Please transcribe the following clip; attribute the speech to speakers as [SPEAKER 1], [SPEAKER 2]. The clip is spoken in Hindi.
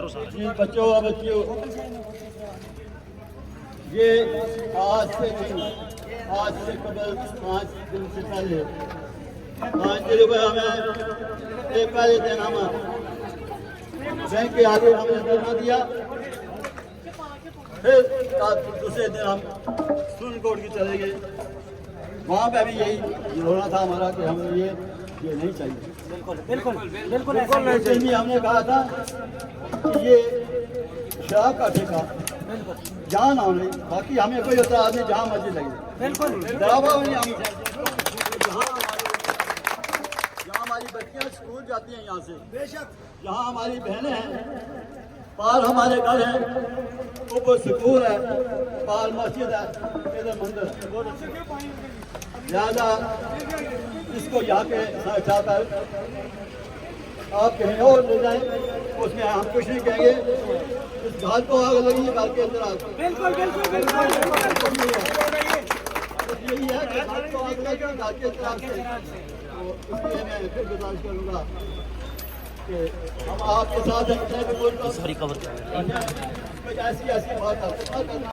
[SPEAKER 1] जी बच्चों और बच्चियों, ये आज से नहीं, आज से कबल 5 दिन से पहले 5 रुपये हमें एक पहले दिन हम बैंक के आगे हमने धरना दिया, फिर दूसरे दिन हम सुप्रीम कोर्ट की चले गए। वहाँ पे भी यही होना था हमारा कि हम ये नहीं चाहिए।
[SPEAKER 2] बिल्कुल बिल्कुल बिल्कुल
[SPEAKER 1] बिल्कुल नहीं चाहिए। हमने कहा था कि ये शराब का ठेका जहाँ ना होने, बाकी हमें कोई होता आदमी जहाँ मर्जी लगे,
[SPEAKER 2] बिल्कुल
[SPEAKER 1] डरावा नहीं। हम जहाँ हमारी बच्चियाँ स्कूल जाती हैं यहाँ से, बेशक जहाँ हमारी बहनें हैं, पार हमारे घर है, ऊपर स्कूल है, पार मस्जिद है, इधर मंदिर है। लिहाजा इसको यहाँ के उठाकर आप कहीं और ले जाएं, उसमें हम कुछ नहीं कहेंगे। इस घर को आग लगी, घर के अंदर आग।
[SPEAKER 2] बिल्कुल बिल्कुल बिल्कुल
[SPEAKER 1] यही है कि घर को आग लगी, घर के अंदर आग से। तो इसलिए मैं फिर गुजारिश करूँगा कि हम आपके साथ हैं, कोई ऐसी बात